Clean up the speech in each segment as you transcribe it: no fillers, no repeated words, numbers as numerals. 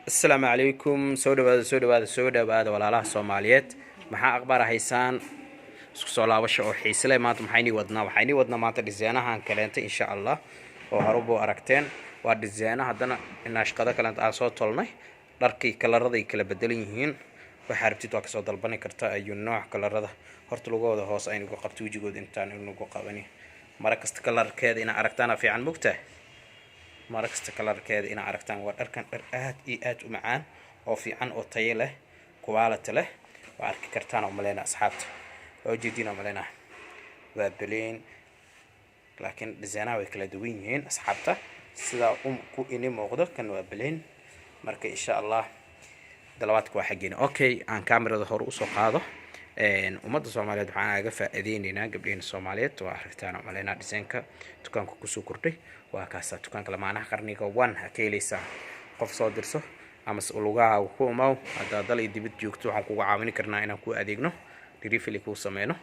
السلام عليكم سوداواد walaalaha Soomaaliyeed maxaa aqbar haysaan isku soo laabasho oo xiiso leh maanta waxayni wadnaa maanta dizaanahan kaleenta insha Allah oo harubo aragteen waa dizaana hadana inaa shaqada kaleenta aan soo tolnay dharkii kalarada kala bedelan yihiin waxa rabtid waa ka soo dalban kartaa ayuu nooc kalarada horta lugooda hoos aynu ku qabto wajigooda intaan inuu ku qabani marakasta kalarkeeda ina aragtaan fiican mugtaa marakasta kalarkeeda ina aragtaan waa dharkan dhar aad iyo aad u macaan oo fiican oo tayo leh quality leh waa arki kartaan oo maleena asxaabta oo jeedina maleena waa bleen laakiin dizaanaha way kala duwan yihiin asxaabta sida ku ini muuqdo kan waa bleen marka insha Allah dalawaadka waa xageena okay aan kaamirada hor u soo qaado ummadda Soomaaliyeed waxaan aga faa'iideynaynaa gabdhaha Soomaaliyeed waa aragtaan maleena dizaanka dukaanka ku soo kordhay waa kaasa dukaanka lamaanaha qarniga 1 hakeeleysa qof soo dirso ama lugaha ku umaw hada dal iyo dibad joogto waxaan kugu caawin karnaa inaan ku adeegno delivery ku sameeyno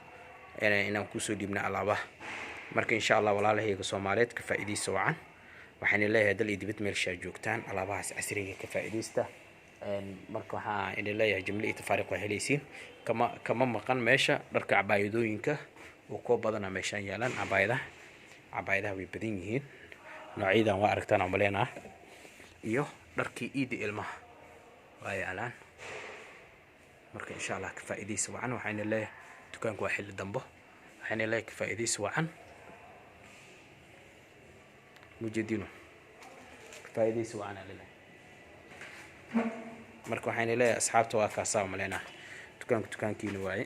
inaan ku soo dibna alaabaha marka insha Allah walaalahayga Soomaaliyeed ka faa'iideyso wacan waxaan leeyahay dal iyo dibad meel shaa joogtaan alaabahaas casriga ka faa'iideysta marka waxaan leeyahay jimle tafaariq waa helaysiin kama maqan meesha dharka cabaayadooyinka oo ko badan meeshan yaalan cabaayadaha way badan yihiin noocyada waa aragtaan oo maleena iyo dharkii iidi ilmaha waa yaalaan marka insha Allah ka faa'iideyso wacan waxaan leeyahay dukaanku waa xilli dambo waxaan leeyahay ka faa'iideyso wacan mujeedino ka faa'iideyso wacan leeyahay marka waxaan leeyahay asxaabta waa kaasa maleena dukaankiina waaye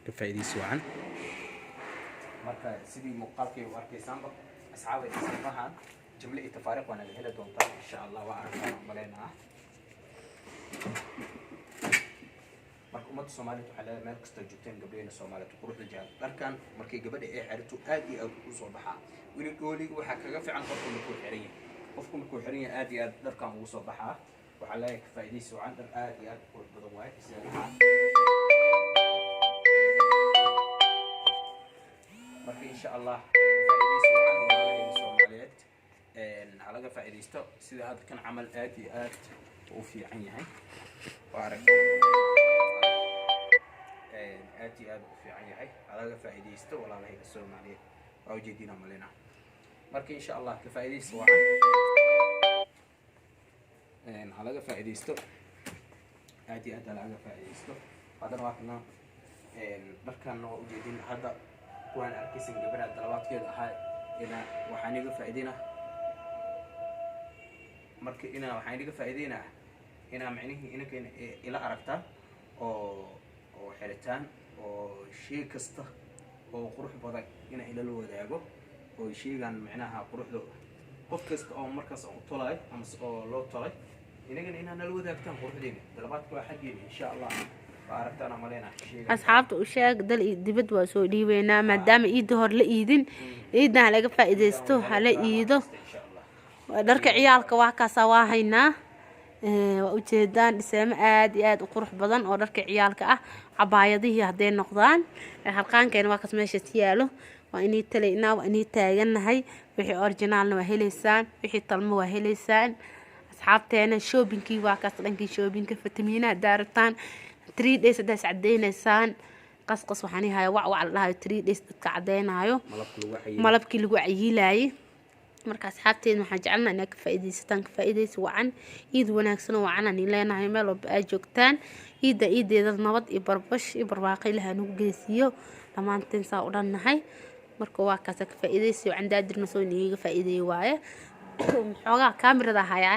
ka faa'iideyso wacan marka sidii muuqaalkii u arkaysaanba asxaabay ismahan jimle tafaariq wana hela doontaa insha Allah waa arkaan maleena marka ummadda Soomaaliyeed waxa la meel kasta joogteen gabdhaha Soomaaliyeed quruxda jaan dharkan markay gabadha ay xirto aad iyo aad u soo baxaa wili gooliga waxa kaga fiican qofku markuu xiran yahay aad iyo aad dharkan ugu soo baxaa waxa la ka faa'iideyso wacan dhar aad iyo aad u badan waay marka insha Allah faa'iideyso wacan walaalaha Soomaaliyeed halaga faa'iideysto sida hadda kan camal aad iyo aad u fiican yahay waa aragtaan aad iyo aad u fiican yahay halaga faa'iideysto walaalaha Soomaaliyeed waa jeedina maleena marka insha Allah ka faa'iideyso wacan halaga faa'iideysto aad iyo aad halaga faa'iideysto hadana waa kana dharkan oo jeedin hadda waan arkaysan gabadha dalawaadkeeda ahaa ina waxaan iga faa'iideyna marka ina waxaan iga faa'iideyna ina macnihi inaka ila aragta oo xiritaan oo shay kasta oo qurux badan ina ila loo wadaago oo shaygan macnaha quruxda qof kasta oo markaas uu tolay ama oo loo tolay inagana inaan la wadaagtaan quruxdeena dalabaadka waa xageena insha Allah baaragtana maleena asxaabta u sheeg dal dibad waa soo dhiibeena maadaama iid hor la iidin iidna laga faa'iideysto hala iido dharka ciyaalka waa kaasa waa haynaa waa u jeedaan dhisaamo aad iyo aad u qurux badan oo dharka ciyaalka ah cabaayadihii haday noqdaan halqaankeena waa kas meesha yaalo waa inay taleynaa waa inay taaganahay wixii originalna waa heleysaan wixii talmo waa heleysaan asxaabteena shoppingkii waa kaas dhankii shoppingka fitamiinaha daartaan 3 days daas cadeynaysaan qasqas waxaan yahay wac la dhahay 3 days dadka cadeynayo malabkii lagu cayiilay marka asxaabteena waxaan jecelnahay inaad ka faa'iideysataan ka faa'iideyso wacan iid wanaagsan wacan aan leenahay meel walba aad joogtaan iideeda nabad iyo barbash iyo barwaaqo ilaha nagu geesiyo dhamaanteen saa u dhannahay marka waa kaas ka faa'iideyso wacan daadirna soo niga faa'iideeyo waaye xogaa kaamirada haya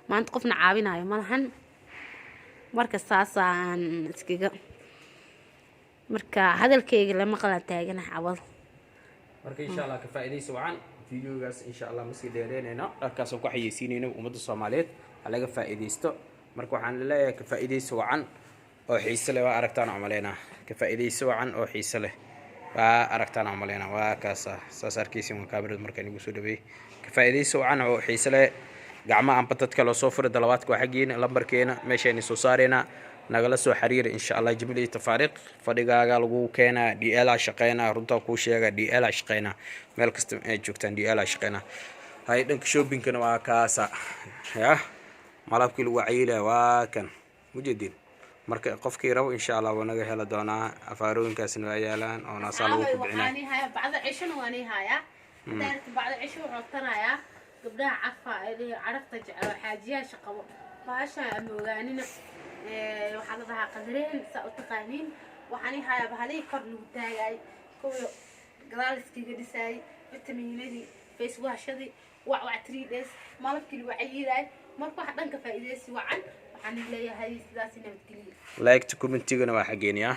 maanta qofna caawinayo malahan marka saasaan iskiga marka hadalkayga lama qala taaganahay awal marka insha Allah ka faa'iideyso wacan videogaas insha Allah ma sii dheereynayna dharkaas oo ku xayeysiinayna ummadda Soomaaliyeed halaga faa'iideysto marka waxaan leeyahay ka faa'iideyso wacan oo xiiso leh waa aragtaan amaleena ka faa'iideyso wacan oo xiiso leh waa aragtaan amaleena waa kaasa saas arkaysiin kaamirada marka igu soo dhaweey ka faa'iideyso wacan oo xiiso leh gacmaha aan dadka loo soo furay dalawaadka waa xageena lambarkeena meeshayna soo saareyna nagala soo xiriir insha Allah jimle tafaariq fadhigaaga lagu keenaa DL shaqeena runta ku sheega DL shaqeena meel kasta ay joogtaan DL shaqeena hay dhanka shoppingkana waa kaasa ya malabkii lagu cayilay waa kan mujeedin marka qofkii rabo insha Allah waa naga hela doonaa afaarooyinkaasna waa yaalaan oo naasaa lagu kubcinaa waxaan haya bacda cishana waan haya daarta bacda cisho wuxuu tanayaa gabdhaha cafa ee carafta jecel xaajiyaasha qabo baasha ama ogaanina waxaa la dhahaa qadareen saa u taqaaniin waxaan haya bahalay kor lagu taagay kuwa gadaaliskiga dhisay fitamiinadii face washadii wax 3 days malabkii lagu cayilay marka wax dhanka faa'iideysi wacan waxaan leeyahay sidaas inay geliyo like to comment-igana waa xageeniya